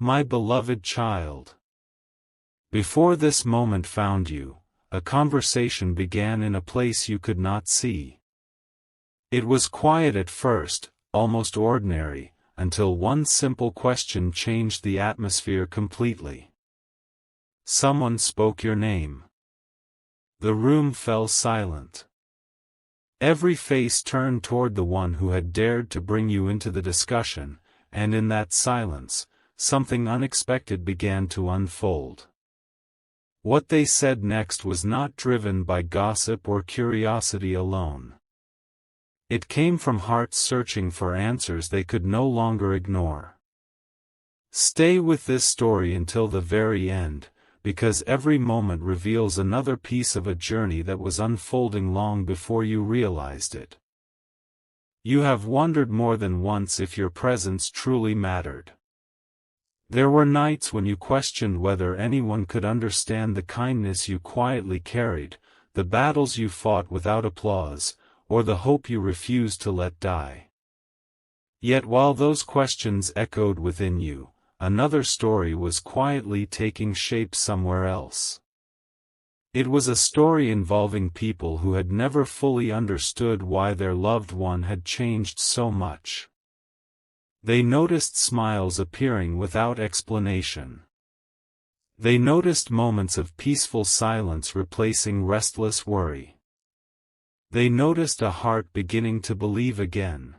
My beloved child. Before this moment found you, a conversation began in a place you could not see. It was quiet at first, almost ordinary, until one simple question changed the atmosphere completely. Someone spoke your name. The room fell silent. Every face turned toward the one who had dared to bring you into the discussion, and in that silence, something unexpected began to unfold. What they said next was not driven by gossip or curiosity alone. It came from hearts searching for answers they could no longer ignore. Stay with this story until the very end, because every moment reveals another piece of a journey that was unfolding long before you realized it. You have wondered more than once if your presence truly mattered. There were nights when you questioned whether anyone could understand the kindness you quietly carried, the battles you fought without applause, or the hope you refused to let die. Yet while those questions echoed within you, another story was quietly taking shape somewhere else. It was a story involving people who had never fully understood why their loved one had changed so much. They noticed smiles appearing without explanation. They noticed moments of peaceful silence replacing restless worry. They noticed a heart beginning to believe again.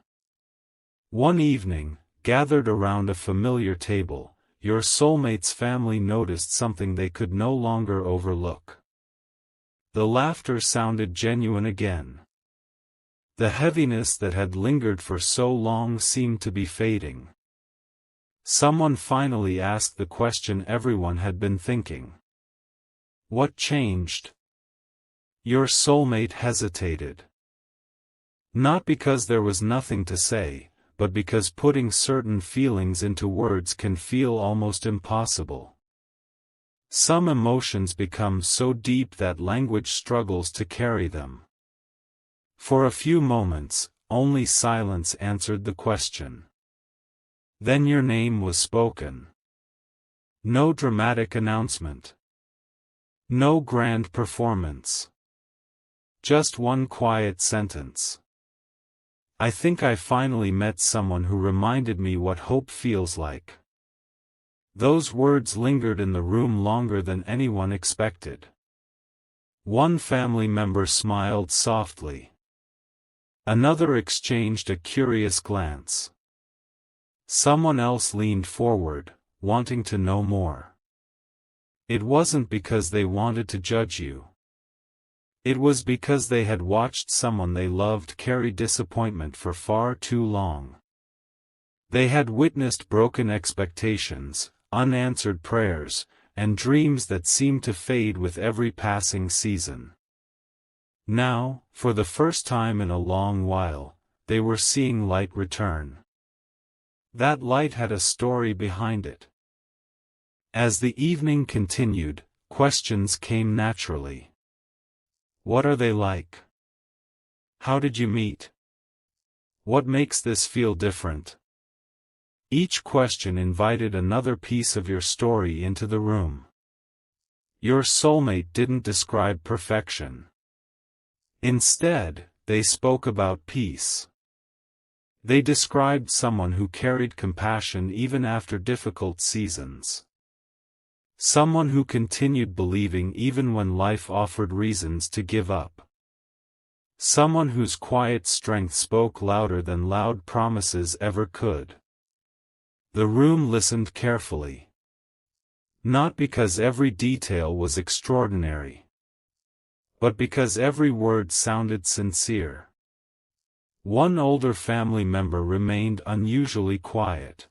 One evening, gathered around a familiar table, your soulmate's family noticed something they could no longer overlook. The laughter sounded genuine again. The heaviness that had lingered for so long seemed to be fading. Someone finally asked the question everyone had been thinking. What changed? Your soulmate hesitated. Not because there was nothing to say, but because putting certain feelings into words can feel almost impossible. Some emotions become so deep that language struggles to carry them. For a few moments, only silence answered the question. Then your name was spoken. No dramatic announcement. No grand performance. Just one quiet sentence. I think I finally met someone who reminded me what hope feels like. Those words lingered in the room longer than anyone expected. One family member smiled softly. Another exchanged a curious glance. Someone else leaned forward, wanting to know more. It wasn't because they wanted to judge you. It was because they had watched someone they loved carry disappointment for far too long. They had witnessed broken expectations, unanswered prayers, and dreams that seemed to fade with every passing season. Now, for the first time in a long while, they were seeing light return. That light had a story behind it. As the evening continued, questions came naturally. What are they like? How did you meet? What makes this feel different? Each question invited another piece of your story into the room. Your soulmate didn't describe perfection. Instead, they spoke about peace. They described someone who carried compassion even after difficult seasons. Someone who continued believing even when life offered reasons to give up. Someone whose quiet strength spoke louder than loud promises ever could. The room listened carefully. Not because every detail was extraordinary, but because every word sounded sincere. One older family member remained unusually quiet.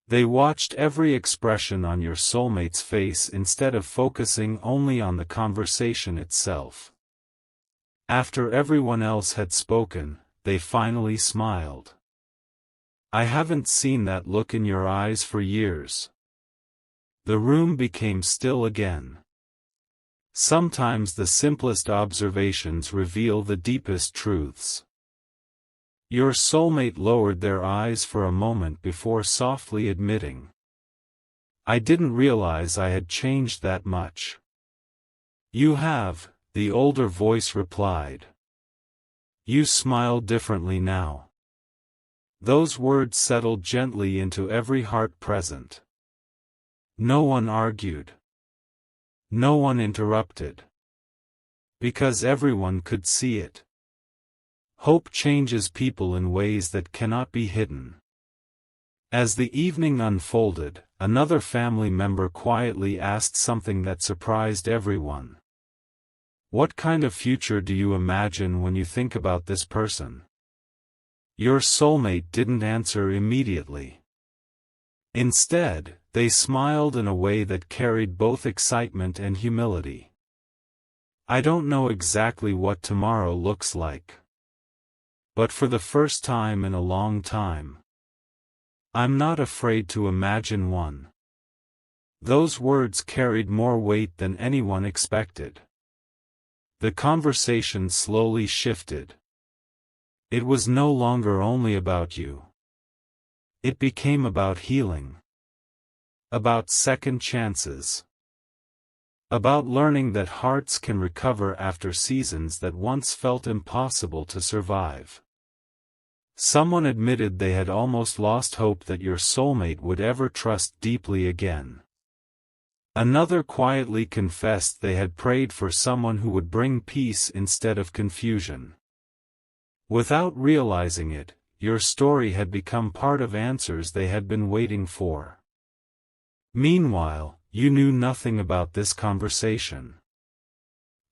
They watched every expression on your soulmate's face instead of focusing only on the conversation itself. After everyone else had spoken, they finally smiled. I haven't seen that look in your eyes for years. The room became still again. Sometimes the simplest observations reveal the deepest truths. Your soulmate lowered their eyes for a moment before softly admitting, I didn't realize I had changed that much." "You have," the older voice replied. "You smile differently now." Those words settled gently into every heart present. No one argued. No one interrupted. Because everyone could see it. Hope changes people in ways that cannot be hidden. As the evening unfolded, another family member quietly asked something that surprised everyone. "What kind of future do you imagine when you think about this person?" Your soulmate didn't answer immediately. Instead, they smiled in a way that carried both excitement and humility. "I don't know exactly what tomorrow looks like. But for the first time in a long time, I'm not afraid to imagine one." Those words carried more weight than anyone expected. The conversation slowly shifted. It was no longer only about you. It became about healing. About second chances. About learning that hearts can recover after seasons that once felt impossible to survive. Someone admitted they had almost lost hope that your soulmate would ever trust deeply again. Another quietly confessed they had prayed for someone who would bring peace instead of confusion. Without realizing it, your story had become part of answers they had been waiting for. Meanwhile, you knew nothing about this conversation.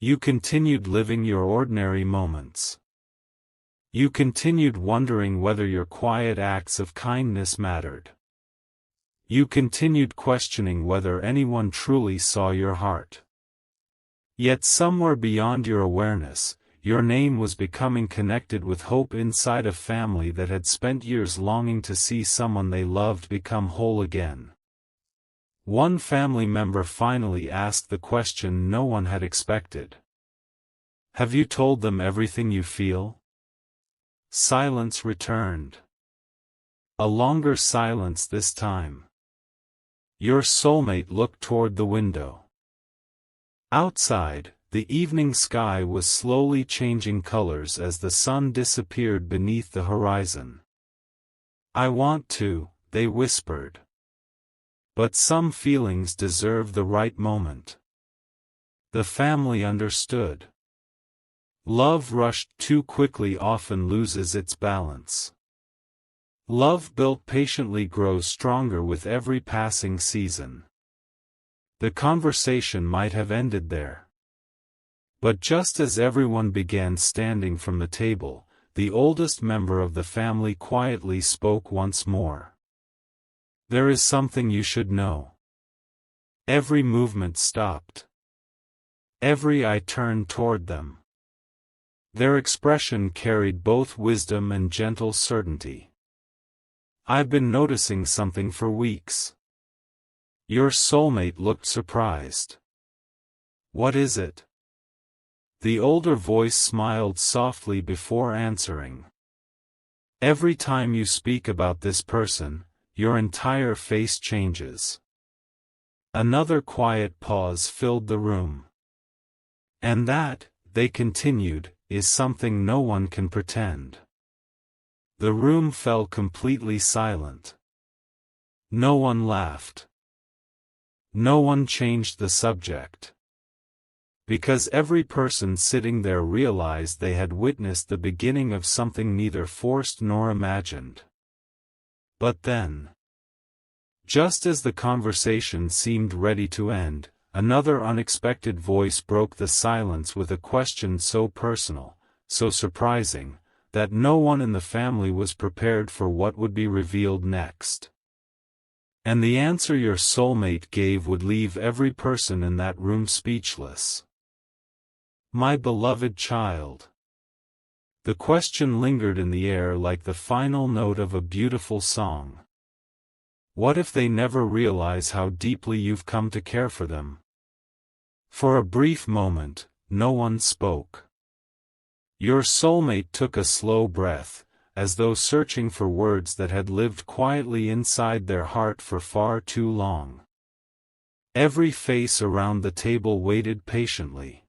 You continued living your ordinary moments. You continued wondering whether your quiet acts of kindness mattered. You continued questioning whether anyone truly saw your heart. Yet somewhere beyond your awareness, your name was becoming connected with hope inside a family that had spent years longing to see someone they loved become whole again. One family member finally asked the question no one had expected. "Have you told them everything you feel?" Silence returned. A longer silence this time. Your soulmate looked toward the window. Outside, the evening sky was slowly changing colors as the sun disappeared beneath the horizon. "I want to," they whispered. "But some feelings deserve the right moment." The family understood. Love rushed too quickly often loses its balance. Love built patiently grows stronger with every passing season. The conversation might have ended there. But just as everyone began standing from the table, the oldest member of the family quietly spoke once more. "There is something you should know." Every movement stopped. Every eye turned toward them. Their expression carried both wisdom and gentle certainty. "I've been noticing something for weeks." Your soulmate looked surprised. "What is it?" The older voice smiled softly before answering. "Every time you speak about this person, your entire face changes." Another quiet pause filled the room. "And that," they continued, "is something no one can pretend." The room fell completely silent. No one laughed. No one changed the subject. Because every person sitting there realized they had witnessed the beginning of something neither forced nor imagined. But then, just as the conversation seemed ready to end, another unexpected voice broke the silence with a question so personal, so surprising, that no one in the family was prepared for what would be revealed next. And the answer your soulmate gave would leave every person in that room speechless. "My beloved child." The question lingered in the air like the final note of a beautiful song. What if they never realize how deeply you've come to care for them? For a brief moment, no one spoke. Your soulmate took a slow breath, as though searching for words that had lived quietly inside their heart for far too long. Every face around the table waited patiently.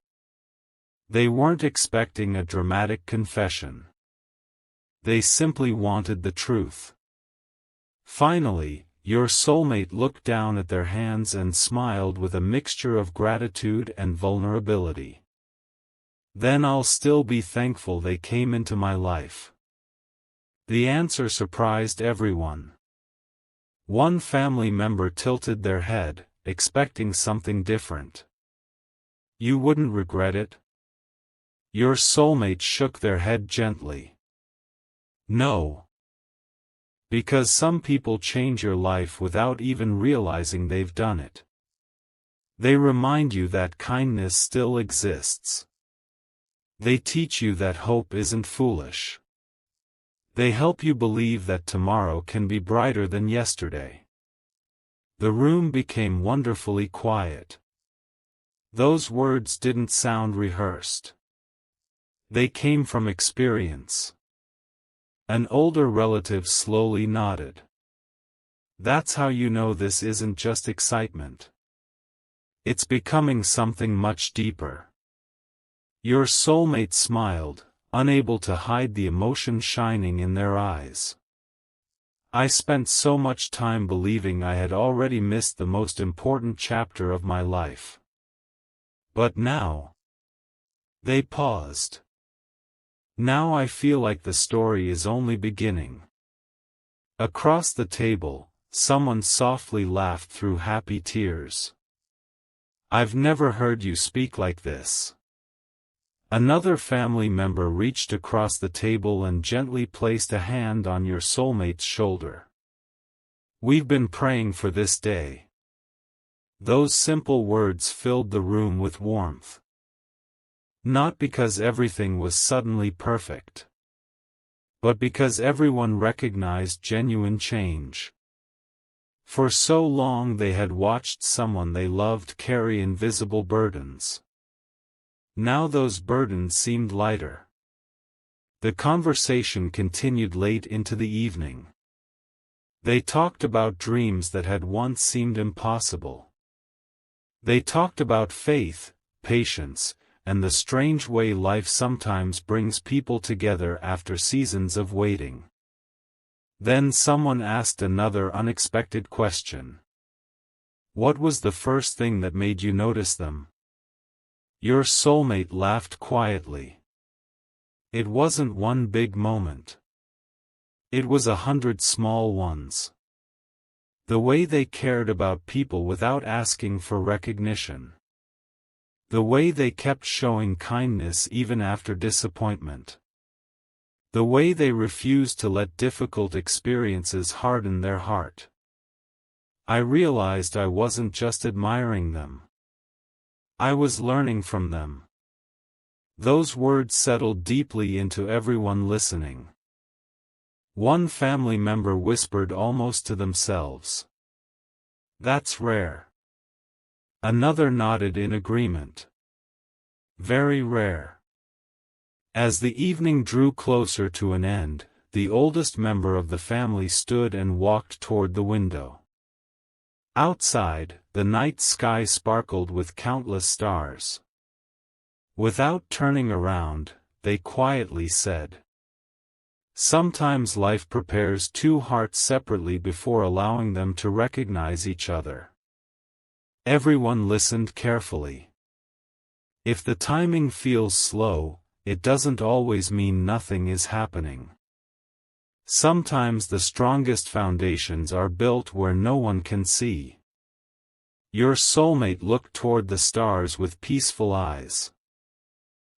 They weren't expecting a dramatic confession. They simply wanted the truth. Finally, your soulmate looked down at their hands and smiled with a mixture of gratitude and vulnerability. Then I'll still be thankful they came into my life. The answer surprised everyone. One family member tilted their head, expecting something different. You wouldn't regret it? Your soulmate shook their head gently. No. Because some people change your life without even realizing they've done it. They remind you that kindness still exists. They teach you that hope isn't foolish. They help you believe that tomorrow can be brighter than yesterday. The room became wonderfully quiet. Those words didn't sound rehearsed. They came from experience. An older relative slowly nodded. That's how you know this isn't just excitement. It's becoming something much deeper. Your soulmate smiled, unable to hide the emotion shining in their eyes. I spent so much time believing I had already missed the most important chapter of my life. But now... They paused. Now I feel like the story is only beginning. Across the table, someone softly laughed through happy tears. I've never heard you speak like this. Another family member reached across the table and gently placed a hand on your soulmate's shoulder. We've been praying for this day. Those simple words filled the room with warmth. Not because everything was suddenly perfect, but because everyone recognized genuine change. For so long they had watched someone they loved carry invisible burdens. Now those burdens seemed lighter. The conversation continued late into the evening. They talked about dreams that had once seemed impossible. They talked about faith, patience, and the strange way life sometimes brings people together after seasons of waiting. Then someone asked another unexpected question. What was the first thing that made you notice them? Your soulmate laughed quietly. It wasn't one big moment. It was 100 small ones. The way they cared about people without asking for recognition. The way they kept showing kindness even after disappointment. The way they refused to let difficult experiences harden their heart. I realized I wasn't just admiring them. I was learning from them. Those words settled deeply into everyone listening. One family member whispered almost to themselves. That's rare. Another nodded in agreement. Very rare. As the evening drew closer to an end, the oldest member of the family stood and walked toward the window. Outside, the night sky sparkled with countless stars. Without turning around, they quietly said, "Sometimes life prepares two hearts separately before allowing them to recognize each other." Everyone listened carefully. If the timing feels slow, it doesn't always mean nothing is happening. Sometimes the strongest foundations are built where no one can see. Your soulmate looked toward the stars with peaceful eyes.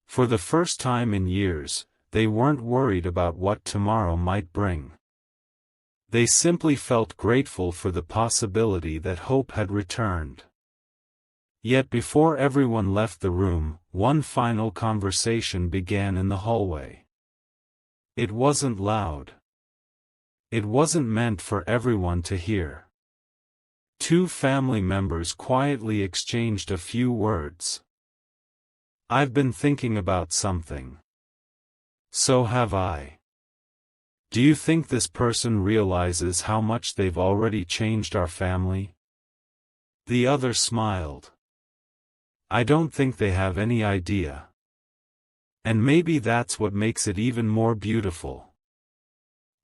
For the first time in years, they weren't worried about what tomorrow might bring. They simply felt grateful for the possibility that hope had returned. Yet before everyone left the room, one final conversation began in the hallway. It wasn't loud. It wasn't meant for everyone to hear. Two family members quietly exchanged a few words. I've been thinking about something. So have I. Do you think this person realizes how much they've already changed our family? The other smiled. I don't think they have any idea. And maybe that's what makes it even more beautiful.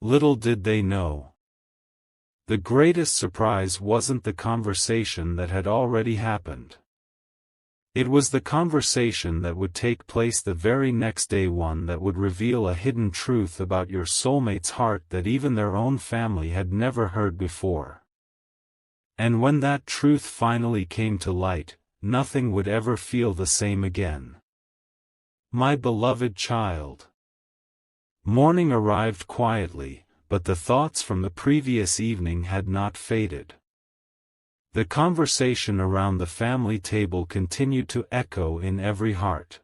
Little did they know. The greatest surprise wasn't the conversation that had already happened. It was the conversation that would take place the very next day, one that would reveal a hidden truth about your soulmate's heart that even their own family had never heard before. And when that truth finally came to light, nothing would ever feel the same again. My beloved child. Morning arrived quietly, but the thoughts from the previous evening had not faded. The conversation around the family table continued to echo in every heart.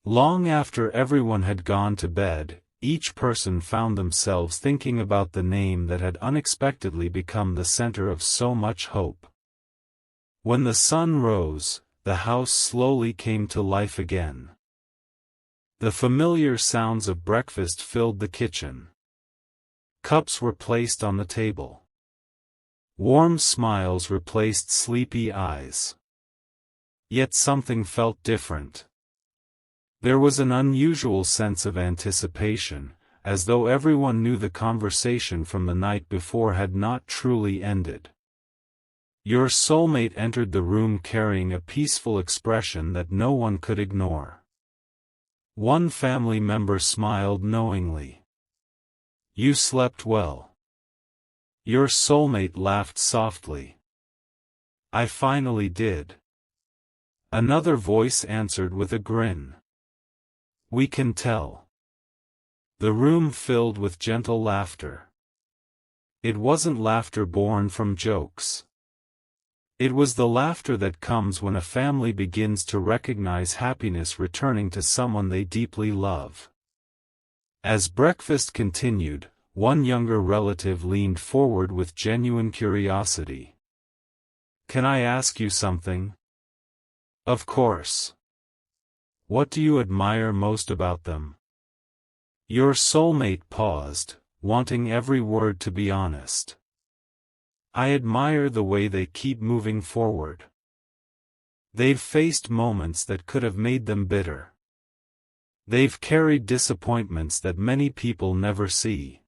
Long after everyone had gone to bed, each person found themselves thinking about the name that had unexpectedly become the center of so much hope. When the sun rose, the house slowly came to life again. The familiar sounds of breakfast filled the kitchen. Cups were placed on the table. Warm smiles replaced sleepy eyes. Yet something felt different. There was an unusual sense of anticipation, as though everyone knew the conversation from the night before had not truly ended. Your soulmate entered the room carrying a peaceful expression that no one could ignore. One family member smiled knowingly. You slept well. Your soulmate laughed softly. I finally did. Another voice answered with a grin. We can tell. The room filled with gentle laughter. It wasn't laughter born from jokes. It was the laughter that comes when a family begins to recognize happiness returning to someone they deeply love. As breakfast continued, one younger relative leaned forward with genuine curiosity. Can I ask you something? Of course. What do you admire most about them? Your soulmate paused, wanting every word to be honest. I admire the way they keep moving forward. They've faced moments that could have made them bitter. They've carried disappointments that many people never see.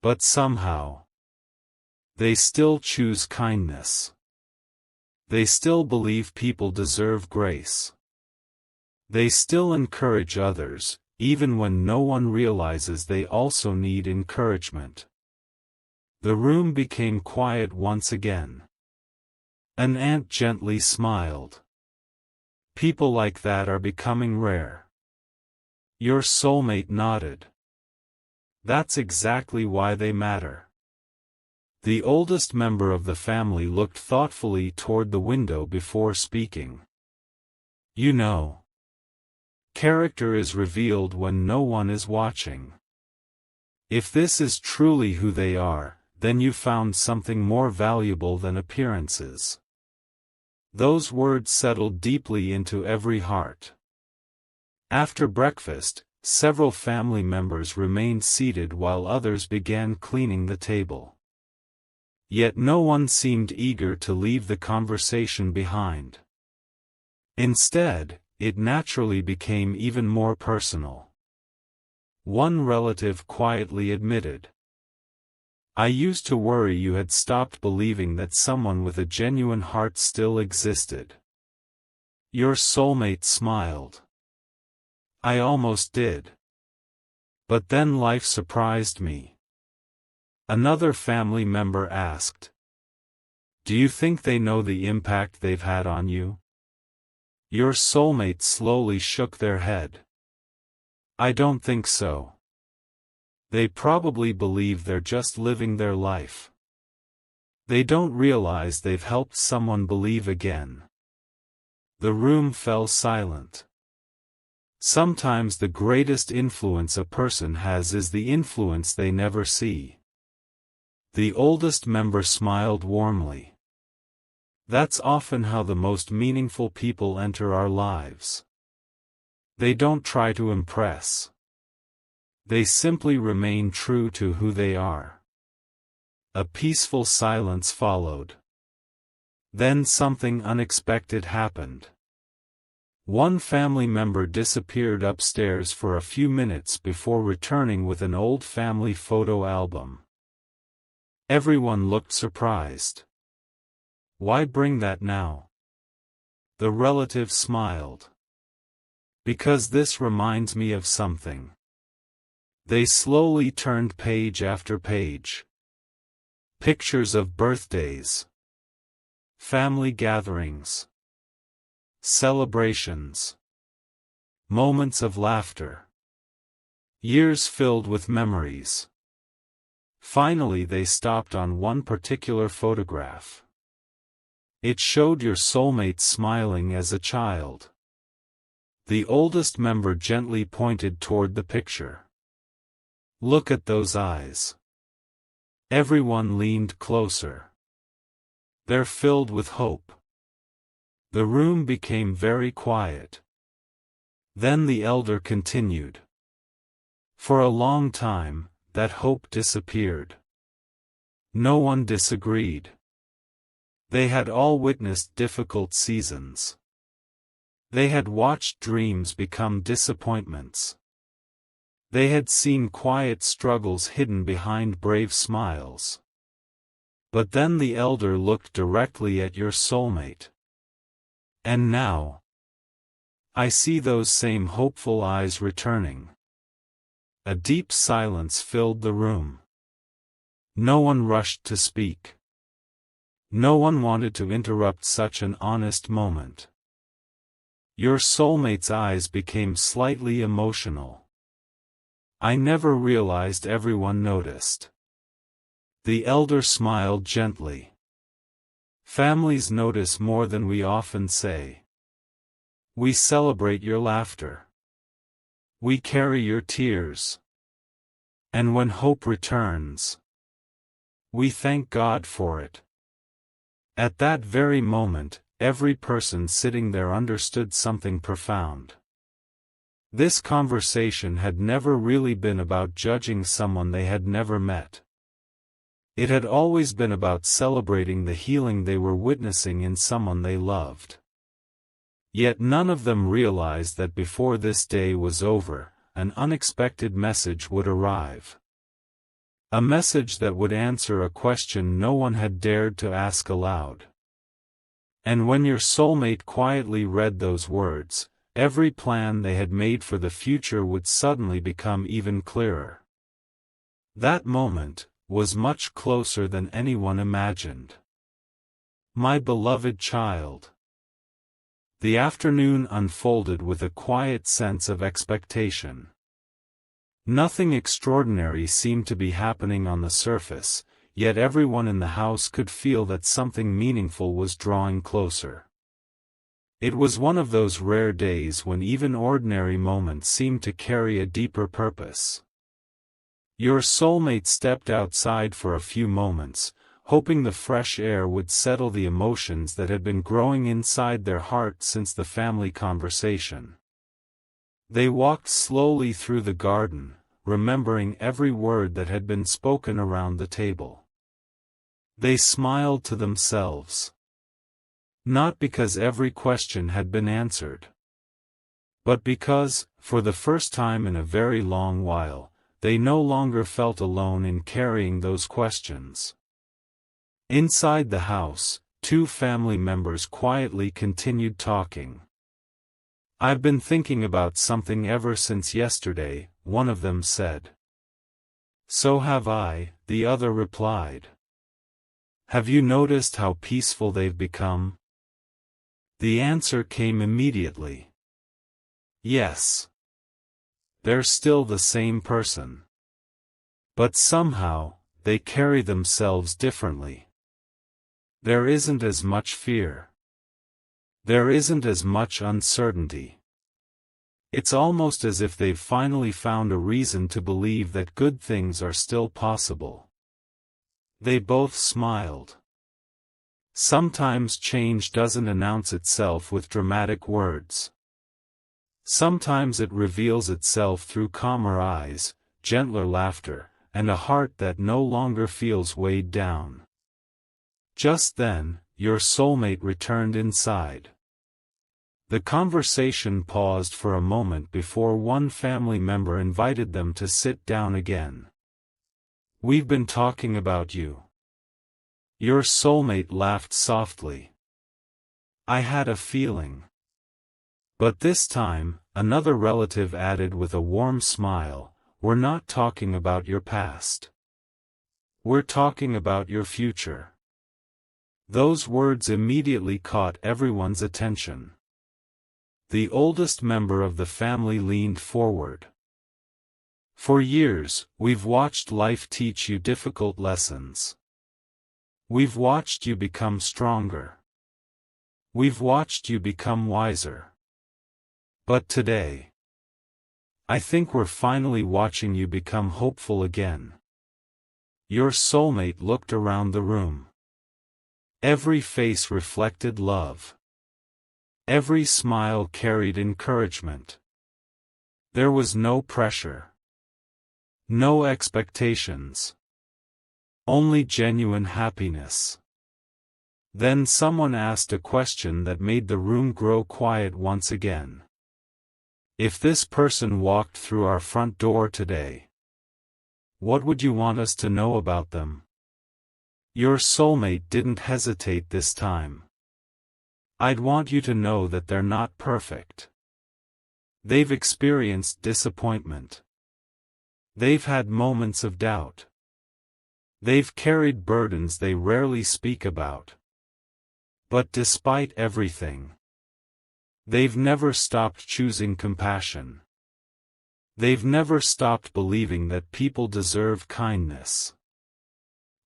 But somehow, they still choose kindness. They still believe people deserve grace. They still encourage others, even when no one realizes they also need encouragement. The room became quiet once again. An aunt gently smiled. People like that are becoming rare. Your soulmate nodded. That's exactly why they matter. The oldest member of the family looked thoughtfully toward the window before speaking. You know, character is revealed when no one is watching. If this is truly who they are, then you found something more valuable than appearances. Those words settled deeply into every heart. After breakfast, several family members remained seated while others began cleaning the table. Yet no one seemed eager to leave the conversation behind. Instead, it naturally became even more personal. One relative quietly admitted, I used to worry you had stopped believing that someone with a genuine heart still existed. Your soulmate smiled. I almost did. But then life surprised me. Another family member asked, do you think they know the impact they've had on you? Your soulmate slowly shook their head. I don't think so. They probably believe they're just living their life. They don't realize they've helped someone believe again. The room fell silent. Sometimes the greatest influence a person has is the influence they never see. The oldest member smiled warmly. That's often how the most meaningful people enter our lives. They don't try to impress. They simply remain true to who they are. A peaceful silence followed. Then something unexpected happened. One family member disappeared upstairs for a few minutes before returning with an old family photo album. Everyone looked surprised. "Why bring that now?" The relative smiled. "Because this reminds me of something." They slowly turned page after page. Pictures of birthdays, family gatherings, celebrations, moments of laughter, years filled with memories. Finally they stopped on one particular photograph. It showed your soulmate smiling as a child. The oldest member gently pointed toward the picture. "Look at those eyes." Everyone leaned closer. "They're filled with hope." The room became very quiet. Then the elder continued. "For a long time, that hope disappeared. No one disagreed. They had all witnessed difficult seasons. They had watched dreams become disappointments. They had seen quiet struggles hidden behind brave smiles. But then the elder looked directly at your soulmate. And now, I see those same hopeful eyes returning." A deep silence filled the room. No one rushed to speak. No one wanted to interrupt such an honest moment. Your soulmate's eyes became slightly emotional. "I never realized everyone noticed." The elder smiled gently. "Families notice more than we often say. We celebrate your laughter. We carry your tears. And when hope returns, we thank God for it." At that very moment, every person sitting there understood something profound. This conversation had never really been about judging someone they had never met. It had always been about celebrating the healing they were witnessing in someone they loved. Yet none of them realized that before this day was over, an unexpected message would arrive. A message that would answer a question no one had dared to ask aloud. And when your soulmate quietly read those words, every plan they had made for the future would suddenly become even clearer. That moment was much closer than anyone imagined. My beloved child. The afternoon unfolded with a quiet sense of expectation. Nothing extraordinary seemed to be happening on the surface, yet everyone in the house could feel that something meaningful was drawing closer. It was one of those rare days when even ordinary moments seem to carry a deeper purpose. Your soulmate stepped outside for a few moments, hoping the fresh air would settle the emotions that had been growing inside their heart since the family conversation. They walked slowly through the garden, remembering every word that had been spoken around the table. They smiled to themselves. Not because every question had been answered, but because, for the first time in a very long while, they no longer felt alone in carrying those questions. Inside the house, two family members quietly continued talking. "I've been thinking about something ever since yesterday," one of them said. "So have I," the other replied. "Have you noticed how peaceful they've become?" The answer came immediately. Yes. They're still the same person. But somehow, they carry themselves differently. There isn't as much fear. There isn't as much uncertainty. It's almost as if they've finally found a reason to believe that good things are still possible. They both smiled. Sometimes change doesn't announce itself with dramatic words. Sometimes it reveals itself through calmer eyes, gentler laughter, and a heart that no longer feels weighed down. Just then, your soulmate returned inside. The conversation paused for a moment before one family member invited them to sit down again. "We've been talking about you." Your soulmate laughed softly. "I had a feeling." But this time, another relative added with a warm smile, "We're not talking about your past. We're talking about your future." Those words immediately caught everyone's attention. The oldest member of the family leaned forward. "For years, we've watched life teach you difficult lessons. We've watched you become stronger. We've watched you become wiser. But today, I think we're finally watching you become hopeful again." Your soulmate looked around the room. Every face reflected love. Every smile carried encouragement. There was no pressure. No expectations. Only genuine happiness. Then someone asked a question that made the room grow quiet once again. "If this person walked through our front door today, what would you want us to know about them?" Your soulmate didn't hesitate this time. "I'd want you to know that they're not perfect. They've experienced disappointment. They've had moments of doubt. They've carried burdens they rarely speak about. But despite everything, they've never stopped choosing compassion. They've never stopped believing that people deserve kindness.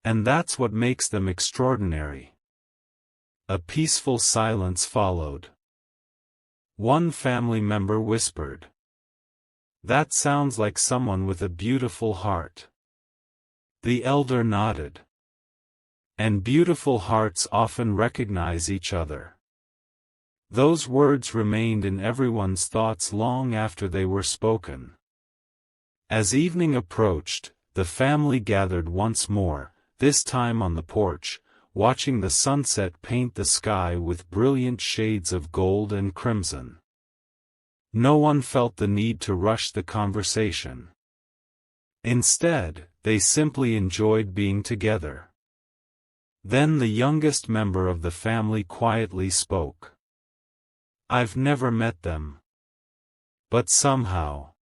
And that's what makes them extraordinary." A peaceful silence followed. One family member whispered, "That sounds like someone with a beautiful heart." The elder nodded. And beautiful hearts often recognize each other. Those words remained in everyone's thoughts long after they were spoken. As evening approached, the family gathered once more, this time on the porch, watching the sunset paint the sky with brilliant shades of gold and crimson. No one felt the need to rush the conversation. Instead, they simply enjoyed being together. Then the youngest member of the family quietly spoke. "I've never met them. But somehow,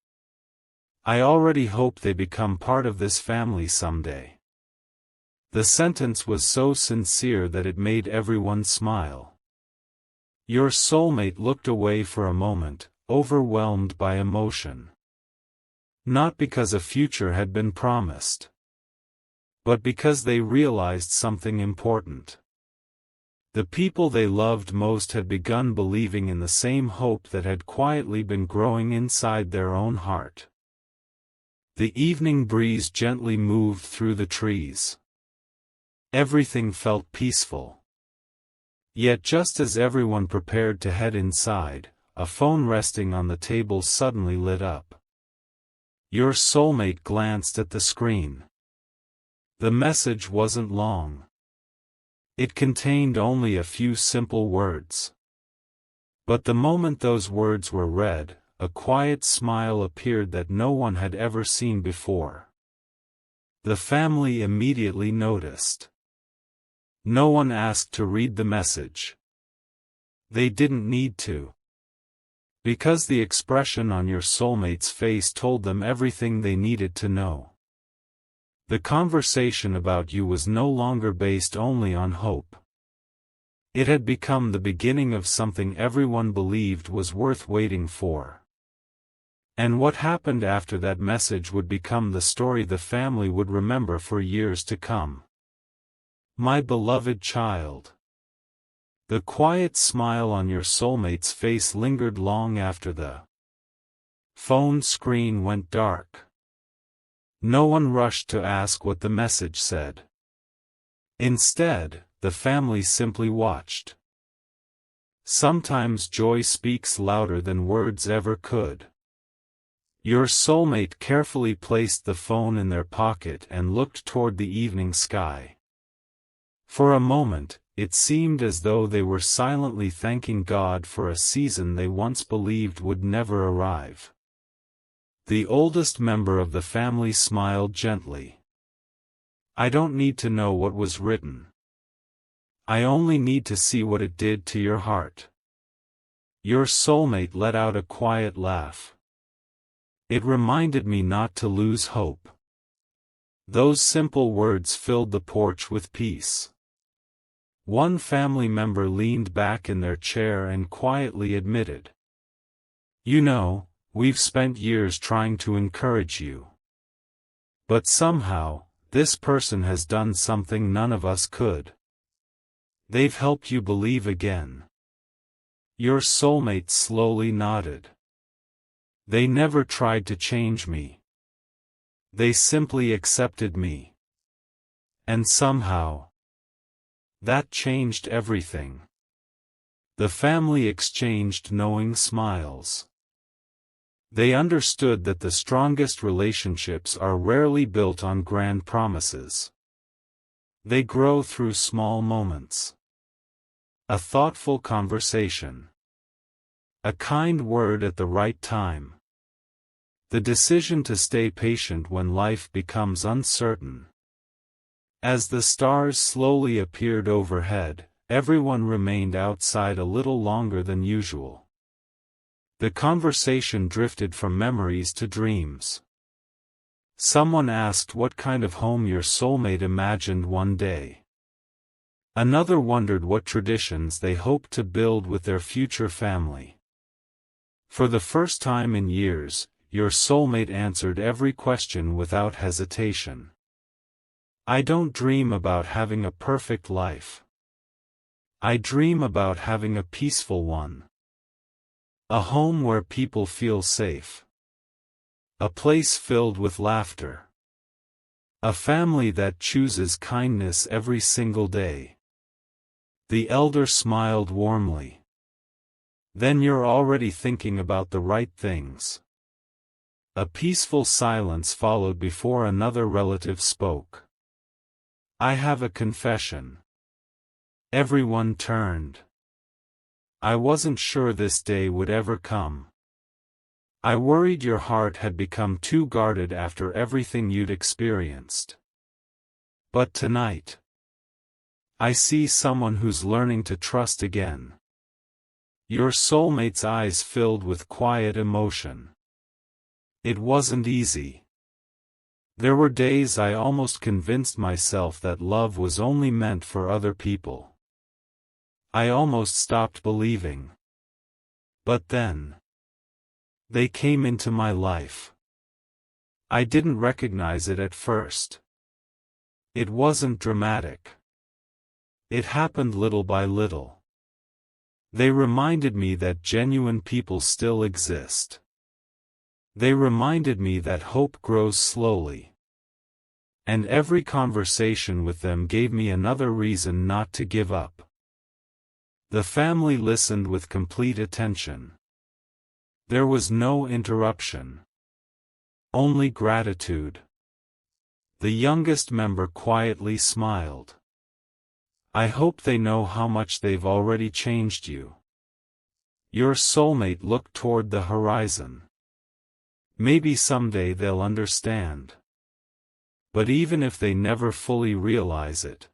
I already hope they become part of this family someday." The sentence was so sincere that it made everyone smile. Your soulmate looked away for a moment, overwhelmed by emotion. Not because a future had been promised, but because they realized something important. The people they loved most had begun believing in the same hope that had quietly been growing inside their own heart. The evening breeze gently moved through the trees. Everything felt peaceful. Yet just as everyone prepared to head inside, a phone resting on the table suddenly lit up. Your soulmate glanced at the screen. The message wasn't long. It contained only a few simple words. But the moment those words were read, a quiet smile appeared that no one had ever seen before. The family immediately noticed. No one asked to read the message. They didn't need to. Because the expression on your soulmate's face told them everything they needed to know. The conversation about you was no longer based only on hope. It had become the beginning of something everyone believed was worth waiting for. And what happened after that message would become the story the family would remember for years to come. My beloved child. The quiet smile on your soulmate's face lingered long after the phone screen went dark. No one rushed to ask what the message said. Instead, the family simply watched. Sometimes joy speaks louder than words ever could. Your soulmate carefully placed the phone in their pocket and looked toward the evening sky. For a moment, it seemed as though they were silently thanking God for a season they once believed would never arrive. The oldest member of the family smiled gently. "I don't need to know what was written. I only need to see what it did to your heart." Your soulmate let out a quiet laugh. "It reminded me not to lose hope." Those simple words filled the porch with peace. One family member leaned back in their chair and quietly admitted, "You know, we've spent years trying to encourage you. But somehow, this person has done something none of us could. They've helped you believe again." Your soulmate slowly nodded. "They never tried to change me. They simply accepted me. And somehow, that changed everything." The family exchanged knowing smiles. They understood that the strongest relationships are rarely built on grand promises. They grow through small moments. A thoughtful conversation. A kind word at the right time. The decision to stay patient when life becomes uncertain. As the stars slowly appeared overhead, everyone remained outside a little longer than usual. The conversation drifted from memories to dreams. Someone asked what kind of home your soulmate imagined one day. Another wondered what traditions they hoped to build with their future family. For the first time in years, your soulmate answered every question without hesitation. "I don't dream about having a perfect life. I dream about having a peaceful one. A home where people feel safe. A place filled with laughter. A family that chooses kindness every single day." The elder smiled warmly. "Then you're already thinking about the right things." A peaceful silence followed before another relative spoke. "I have a confession." Everyone turned. "I wasn't sure this day would ever come. I worried your heart had become too guarded after everything you'd experienced. But tonight, I see someone who's learning to trust again." Your soulmate's eyes filled with quiet emotion. "It wasn't easy. There were days I almost convinced myself that love was only meant for other people. I almost stopped believing. But then, they came into my life. I didn't recognize it at first. It wasn't dramatic. It happened little by little. They reminded me that genuine people still exist. They reminded me that hope grows slowly. And every conversation with them gave me another reason not to give up." The family listened with complete attention. There was no interruption. Only gratitude. The youngest member quietly smiled. "I hope they know how much they've already changed you." Your soulmate looked toward the horizon. "Maybe someday they'll understand. But even if they never fully realize it,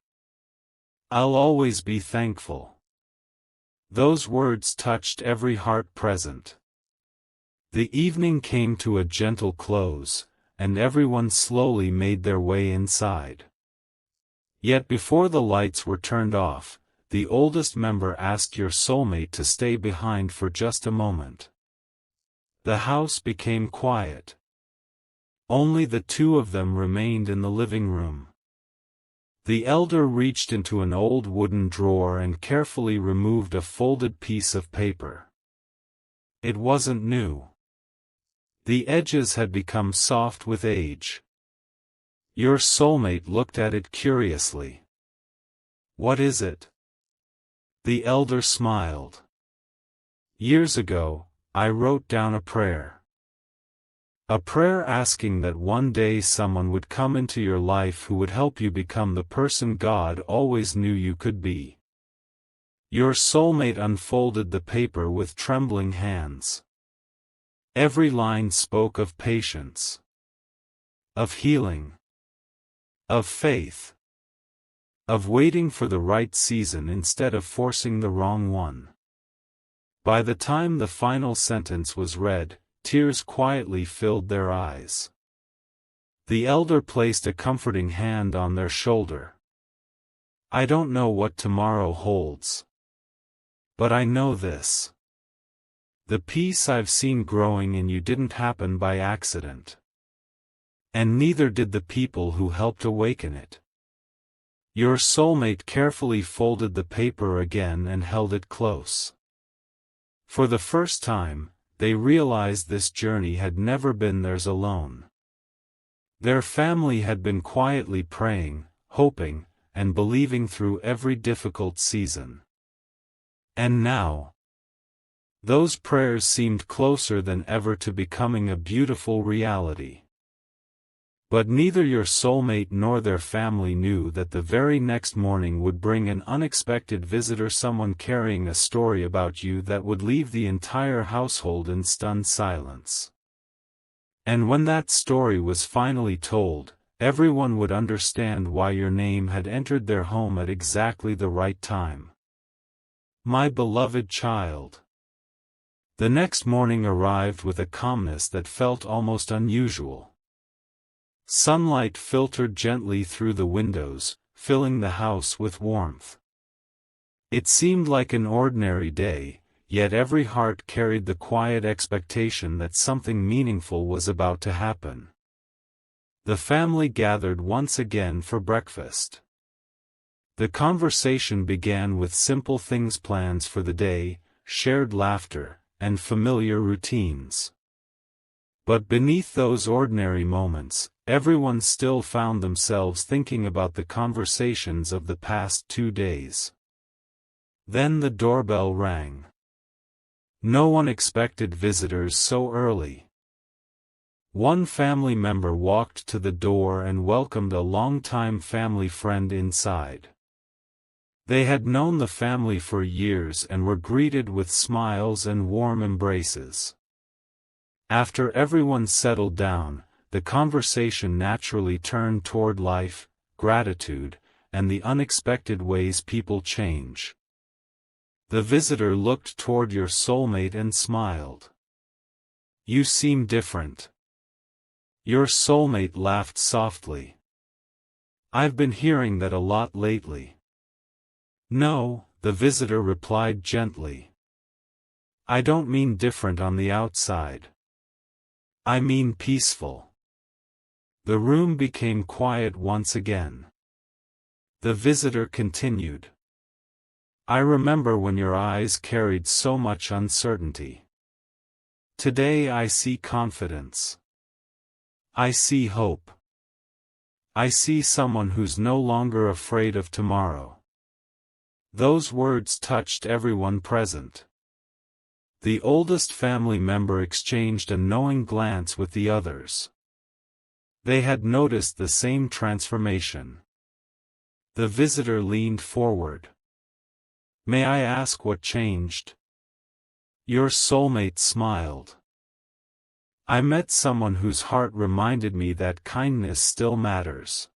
I'll always be thankful." Those words touched every heart present. The evening came to a gentle close, and everyone slowly made their way inside. Yet before the lights were turned off, the oldest member asked your soulmate to stay behind for just a moment. The house became quiet. Only the two of them remained in the living room. The elder reached into an old wooden drawer and carefully removed a folded piece of paper. It wasn't new. The edges had become soft with age. Your soulmate looked at it curiously. "What is it?" The elder smiled. "Years ago, I wrote down a prayer. A prayer asking that one day someone would come into your life who would help you become the person God always knew you could be. Your soulmate unfolded the paper with trembling hands. Every line spoke of patience, of healing, of faith, of waiting for the right season instead of forcing the wrong one. By the time the final sentence was read, tears quietly filled their eyes. The elder placed a comforting hand on their shoulder. I don't know what tomorrow holds, but I know this. The peace I've seen growing in you didn't happen by accident. And neither did the people who helped awaken it. Your soulmate carefully folded the paper again and held it close. For the first time, they realized this journey had never been theirs alone. Their family had been quietly praying, hoping, and believing through every difficult season. And now, those prayers seemed closer than ever to becoming a beautiful reality. But neither your soulmate nor their family knew that the very next morning would bring an unexpected visitor, someone carrying a story about you that would leave the entire household in stunned silence. And when that story was finally told, everyone would understand why your name had entered their home at exactly the right time. My beloved child. The next morning arrived with a calmness that felt almost unusual. Sunlight filtered gently through the windows, filling the house with warmth. It seemed like an ordinary day, yet every heart carried the quiet expectation that something meaningful was about to happen. The family gathered once again for breakfast. The conversation began with simple things: plans for the day, shared laughter, and familiar routines. But beneath those ordinary moments, everyone still found themselves thinking about the conversations of the past 2 days. Then the doorbell rang. No one expected visitors so early. One family member walked to the door and welcomed a longtime family friend inside. They had known the family for years and were greeted with smiles and warm embraces. After everyone settled down, the conversation naturally turned toward life, gratitude, and the unexpected ways people change. The visitor looked toward your soulmate and smiled. You seem different. Your soulmate laughed softly. I've been hearing that a lot lately. No, the visitor replied gently. I don't mean different on the outside. I mean peaceful. The room became quiet once again. The visitor continued. I remember when your eyes carried so much uncertainty. Today I see confidence. I see hope. I see someone who's no longer afraid of tomorrow. Those words touched everyone present. The oldest family member exchanged a knowing glance with the others. They had noticed the same transformation. The visitor leaned forward. May I ask what changed? Your soulmate smiled. I met someone whose heart reminded me that kindness still matters.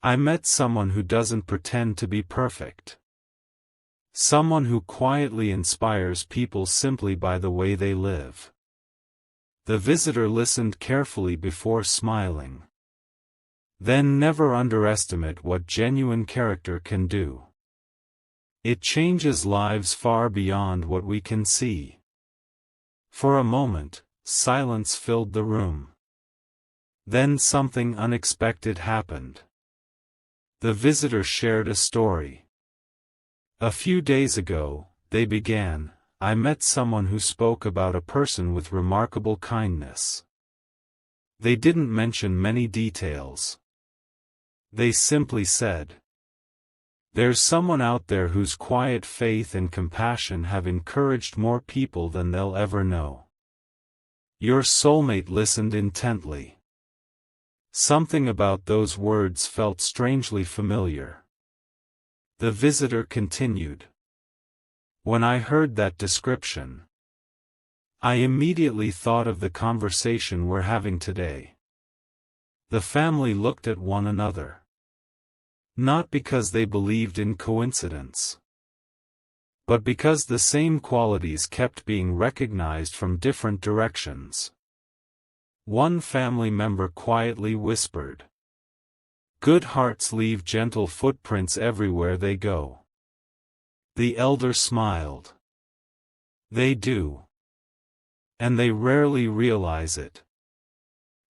I met someone who doesn't pretend to be perfect. Someone who quietly inspires people simply by the way they live. The visitor listened carefully before smiling. Then never underestimate what genuine character can do. It changes lives far beyond what we can see. For a moment, silence filled the room. Then something unexpected happened. The visitor shared a story. A few days ago, they began, I met someone who spoke about a person with remarkable kindness. They didn't mention many details. They simply said, there's someone out there whose quiet faith and compassion have encouraged more people than they'll ever know. Your soulmate listened intently. Something about those words felt strangely familiar. The visitor continued. When I heard that description, I immediately thought of the conversation we're having today. The family looked at one another. Not because they believed in coincidence, but because the same qualities kept being recognized from different directions. One family member quietly whispered, "Good hearts leave gentle footprints everywhere they go." The elder smiled. "They do. And they rarely realize it."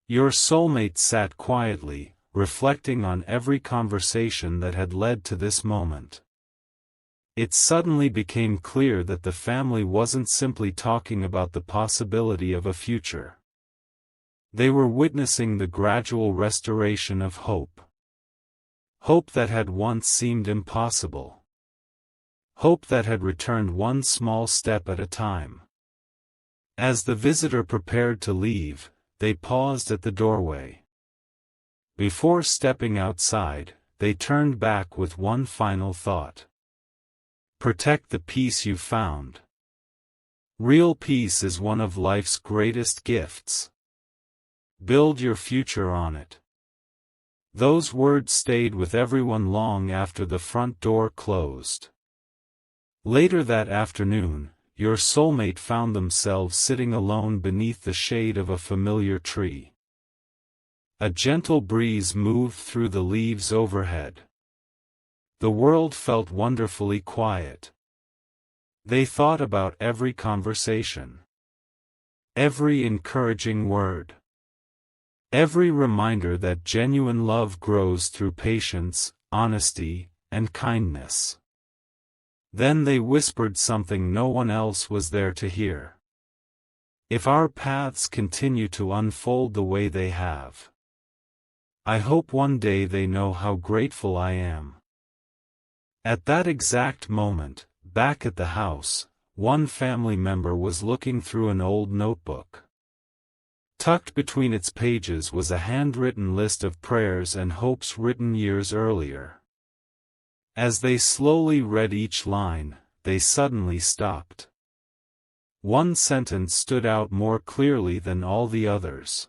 Your soulmate sat quietly, reflecting on every conversation that had led to this moment. It suddenly became clear that the family wasn't simply talking about the possibility of a future. They were witnessing the gradual restoration of hope. Hope that had once seemed impossible. Hope that had returned one small step at a time. As the visitor prepared to leave, they paused at the doorway. Before stepping outside, they turned back with one final thought. Protect the peace you found. Real peace is one of life's greatest gifts. Build your future on it. Those words stayed with everyone long after the front door closed. Later that afternoon, your soulmate found themselves sitting alone beneath the shade of a familiar tree. A gentle breeze moved through the leaves overhead. The world felt wonderfully quiet. They thought about every conversation, every encouraging word, every reminder that genuine love grows through patience, honesty, and kindness. Then they whispered something no one else was there to hear. If our paths continue to unfold the way they have, I hope one day they know how grateful I am. At that exact moment, back at the house, one family member was looking through an old notebook. Tucked between its pages was a handwritten list of prayers and hopes written years earlier. As they slowly read each line, they suddenly stopped. One sentence stood out more clearly than all the others.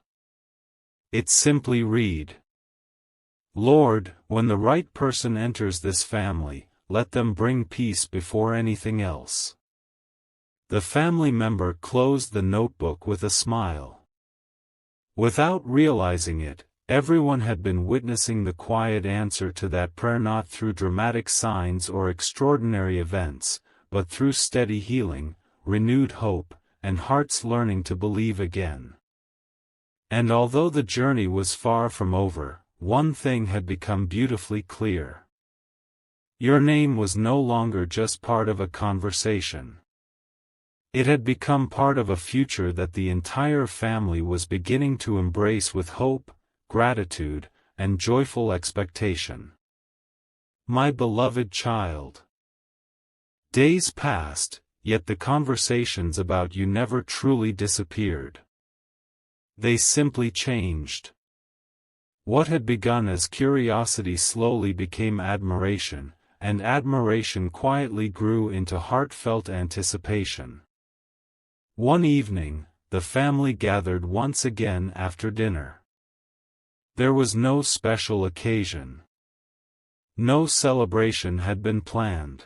It simply read, "Lord, when the right person enters this family, let them bring peace before anything else." The family member closed the notebook with a smile. Without realizing it, everyone had been witnessing the quiet answer to that prayer, not through dramatic signs or extraordinary events, but through steady healing, renewed hope, and hearts learning to believe again. And although the journey was far from over, one thing had become beautifully clear. Your name was no longer just part of a conversation. It had become part of a future that the entire family was beginning to embrace with hope, gratitude, and joyful expectation. My beloved child. Days passed, yet the conversations about you never truly disappeared. They simply changed. What had begun as curiosity slowly became admiration, and admiration quietly grew into heartfelt anticipation. One evening, the family gathered once again after dinner. There was no special occasion. No celebration had been planned.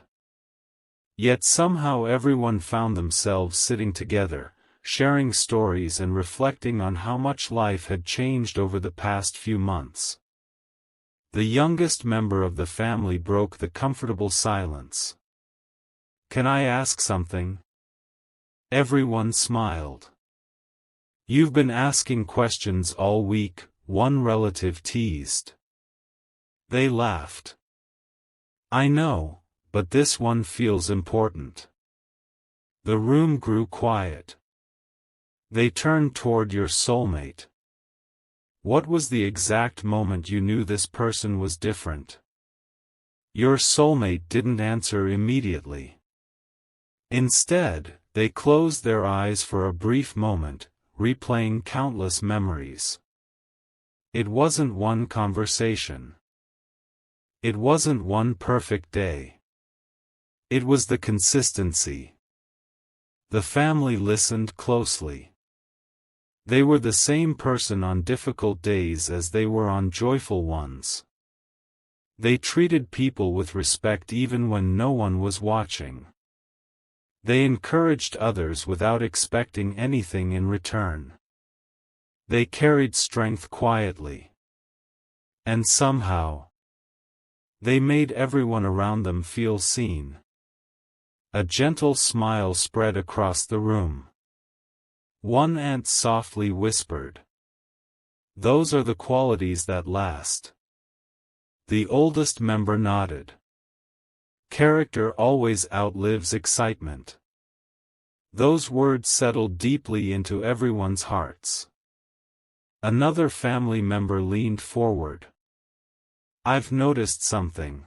Yet somehow everyone found themselves sitting together, sharing stories and reflecting on how much life had changed over the past few months. The youngest member of the family broke the comfortable silence. "Can I ask something?" Everyone smiled. "You've been asking questions all week," one relative teased. They laughed. "I know, but this one feels important." The room grew quiet. They turned toward your soulmate. What was the exact moment you knew this person was different? Your soulmate didn't answer immediately. Instead, they closed their eyes for a brief moment, replaying countless memories. It wasn't one conversation. It wasn't one perfect day. It was the consistency. The family listened closely. They were the same person on difficult days as they were on joyful ones. They treated people with respect even when no one was watching. They encouraged others without expecting anything in return. They carried strength quietly. And somehow, they made everyone around them feel seen. A gentle smile spread across the room. One aunt softly whispered, "Those are the qualities that last." The oldest member nodded. Character always outlives excitement. Those words settled deeply into everyone's hearts. Another family member leaned forward. "I've noticed something."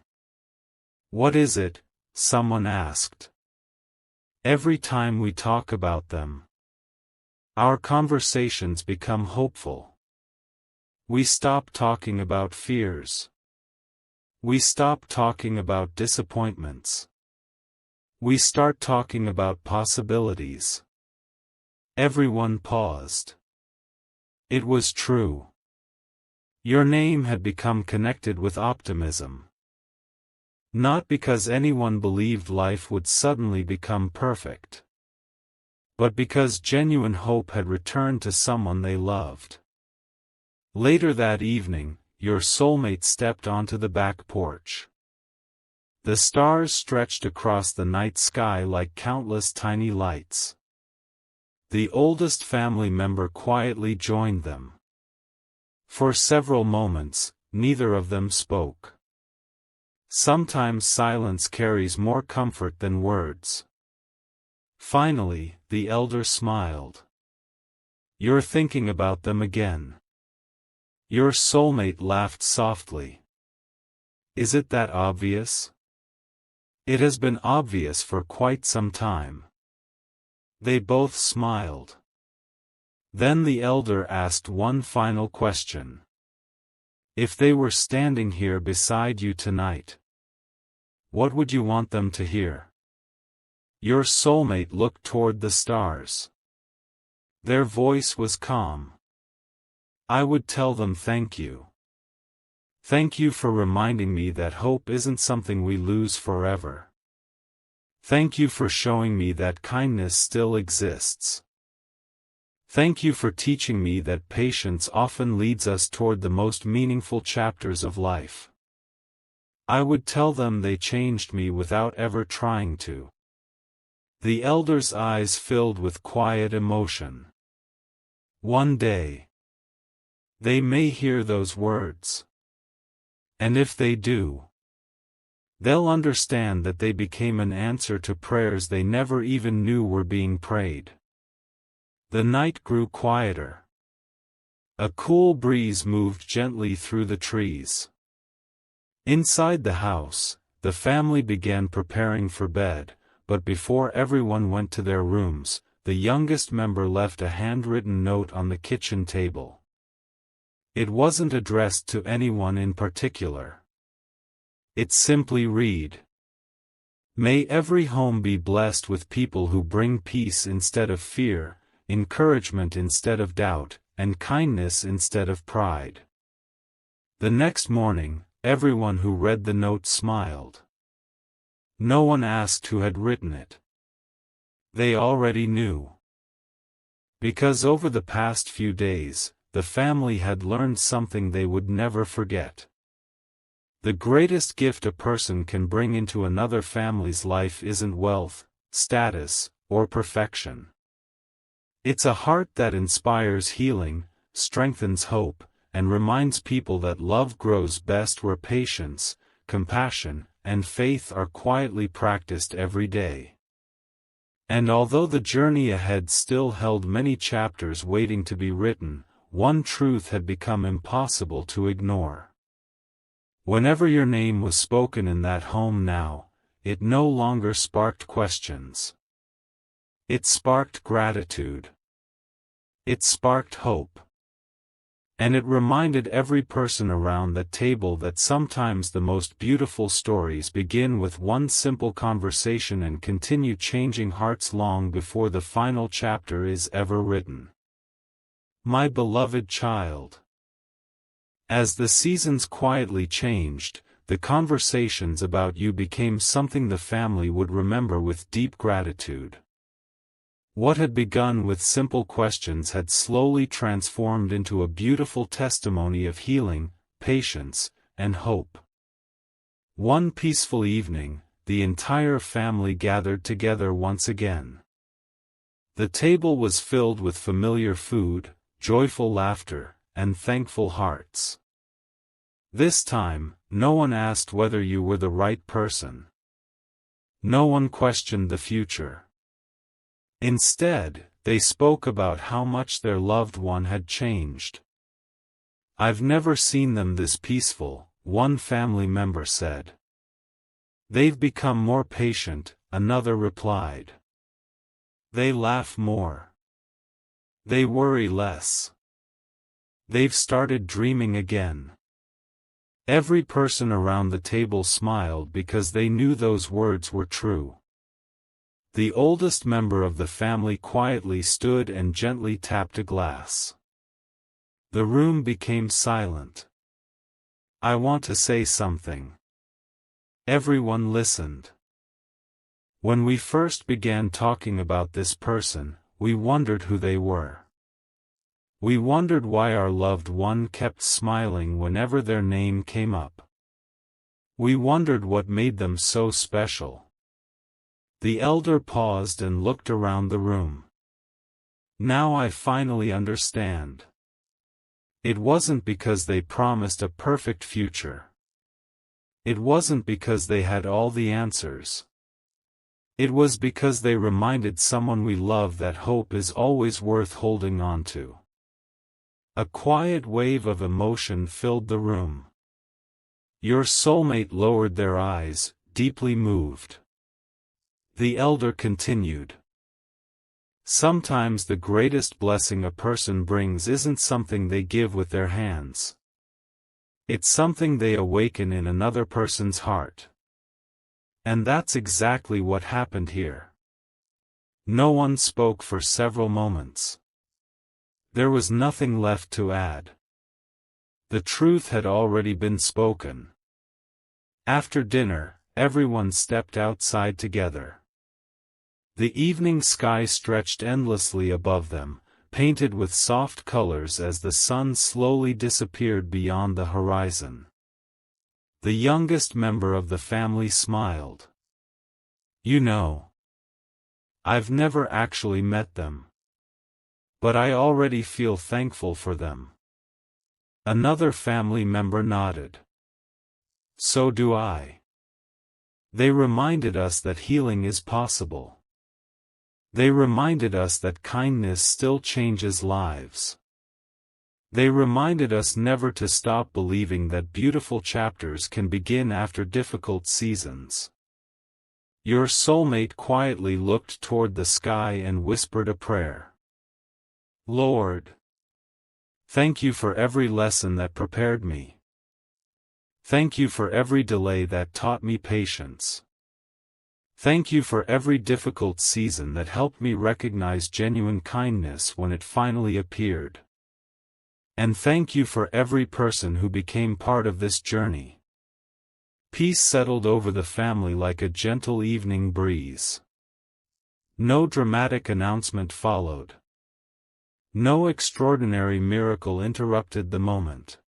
"What is it?" someone asked. "Every time we talk about them, our conversations become hopeful. We stop talking about fears. We stop talking about disappointments. We start talking about possibilities." Everyone paused. It was true. Your name had become connected with optimism. Not because anyone believed life would suddenly become perfect, but because genuine hope had returned to someone they loved. Later that evening, your soulmate stepped onto the back porch. The stars stretched across the night sky like countless tiny lights. The oldest family member quietly joined them. For several moments, neither of them spoke. Sometimes silence carries more comfort than words. Finally, the elder smiled. "You're thinking about them again." Your soulmate laughed softly. "Is it that obvious?" "It has been obvious for quite some time." They both smiled. Then the elder asked one final question. "If they were standing here beside you tonight, what would you want them to hear?" Your soulmate looked toward the stars. Their voice was calm. "I would tell them thank you. Thank you for reminding me that hope isn't something we lose forever. Thank you for showing me that kindness still exists. Thank you for teaching me that patience often leads us toward the most meaningful chapters of life." I would tell them they changed me without ever trying to. The elder's eyes filled with quiet emotion. One day, they may hear those words. And if they do, they'll understand that they became an answer to prayers they never even knew were being prayed. The night grew quieter. A cool breeze moved gently through the trees. Inside the house, the family began preparing for bed, but before everyone went to their rooms, the youngest member left a handwritten note on the kitchen table. It wasn't addressed to anyone in particular. It simply read, "May every home be blessed with people who bring peace instead of fear, encouragement instead of doubt, and kindness instead of pride." The next morning, everyone who read the note smiled. No one asked who had written it. They already knew. Because over the past few days, the family had learned something they would never forget. The greatest gift a person can bring into another family's life isn't wealth, status, or perfection. It's a heart that inspires healing, strengthens hope, and reminds people that love grows best where patience, compassion, and faith are quietly practiced every day. And although the journey ahead still held many chapters waiting to be written, one truth had become impossible to ignore. Whenever your name was spoken in that home now, it no longer sparked questions. It sparked gratitude. It sparked hope. And it reminded every person around that table that sometimes the most beautiful stories begin with one simple conversation and continue changing hearts long before the final chapter is ever written. My beloved child. As the seasons quietly changed, the conversations about you became something the family would remember with deep gratitude. What had begun with simple questions had slowly transformed into a beautiful testimony of healing, patience, and hope. One peaceful evening, the entire family gathered together once again. The table was filled with familiar food, joyful laughter, and thankful hearts. This time, no one asked whether you were the right person. No one questioned the future. Instead, they spoke about how much their loved one had changed. I've never seen them this peaceful, one family member said. They've become more patient, another replied. They laugh more. They worry less. They've started dreaming again. Every person around the table smiled because they knew those words were true. The oldest member of the family quietly stood and gently tapped a glass. The room became silent. I want to say something. Everyone listened. When we first began talking about this person, we wondered who they were. We wondered why our loved one kept smiling whenever their name came up. We wondered what made them so special. The elder paused and looked around the room. Now I finally understand. It wasn't because they promised a perfect future. It wasn't because they had all the answers. It was because they reminded someone we love that hope is always worth holding on to. A quiet wave of emotion filled the room. Your soulmate lowered their eyes, deeply moved. The elder continued. Sometimes the greatest blessing a person brings isn't something they give with their hands. It's something they awaken in another person's heart. And that's exactly what happened here. No one spoke for several moments. There was nothing left to add. The truth had already been spoken. After dinner, everyone stepped outside together. The evening sky stretched endlessly above them, painted with soft colors as the sun slowly disappeared beyond the horizon. The youngest member of the family smiled. You know, I've never actually met them. But I already feel thankful for them. Another family member nodded. So do I. They reminded us that healing is possible. They reminded us that kindness still changes lives. They reminded us never to stop believing that beautiful chapters can begin after difficult seasons. Your soulmate quietly looked toward the sky and whispered a prayer. Lord, thank you for every lesson that prepared me. Thank you for every delay that taught me patience. Thank you for every difficult season that helped me recognize genuine kindness when it finally appeared. And thank you for every person who became part of this journey. Peace settled over the family like a gentle evening breeze. No dramatic announcement followed. No extraordinary miracle interrupted the moment.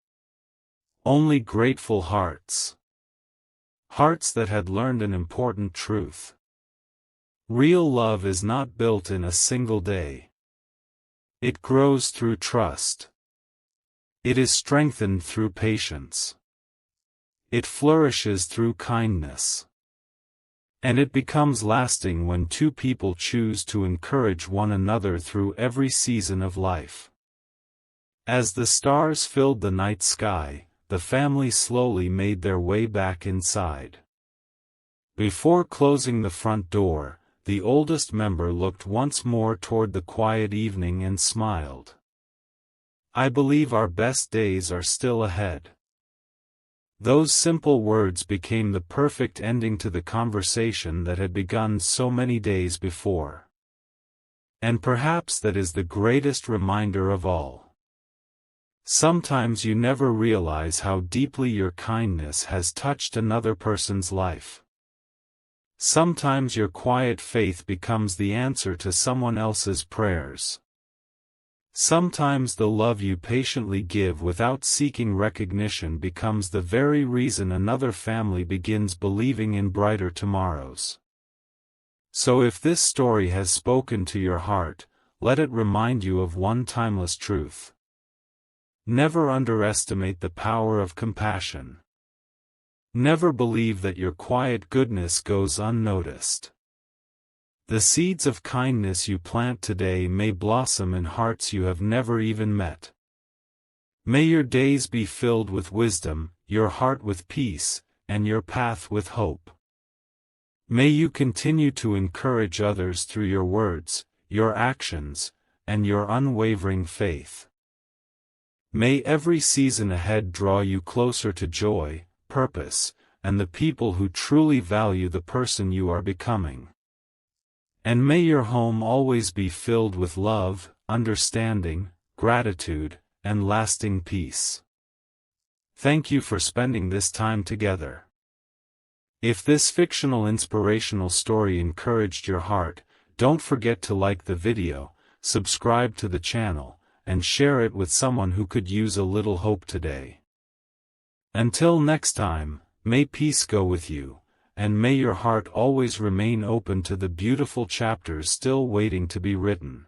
Only grateful hearts. Hearts that had learned an important truth. Real love is not built in a single day. It grows through trust. It is strengthened through patience. It flourishes through kindness. And it becomes lasting when two people choose to encourage one another through every season of life. As the stars filled the night sky, the family slowly made their way back inside. Before closing the front door, the oldest member looked once more toward the quiet evening and smiled. I believe our best days are still ahead. Those simple words became the perfect ending to the conversation that had begun so many days before. And perhaps that is the greatest reminder of all. Sometimes you never realize how deeply your kindness has touched another person's life. Sometimes your quiet faith becomes the answer to someone else's prayers. Sometimes the love you patiently give without seeking recognition becomes the very reason another family begins believing in brighter tomorrows. So if this story has spoken to your heart, let it remind you of one timeless truth. Never underestimate the power of compassion. Never believe that your quiet goodness goes unnoticed. The seeds of kindness you plant today may blossom in hearts you have never even met. May your days be filled with wisdom, your heart with peace, and your path with hope. May you continue to encourage others through your words, your actions, and your unwavering faith. May every season ahead draw you closer to joy, purpose, and the people who truly value the person you are becoming. And may your home always be filled with love, understanding, gratitude, and lasting peace. Thank you for spending this time together. If this fictional inspirational story encouraged your heart, don't forget to like the video, subscribe to the channel, and share it with someone who could use a little hope today. Until next time, may peace go with you, and may your heart always remain open to the beautiful chapters still waiting to be written.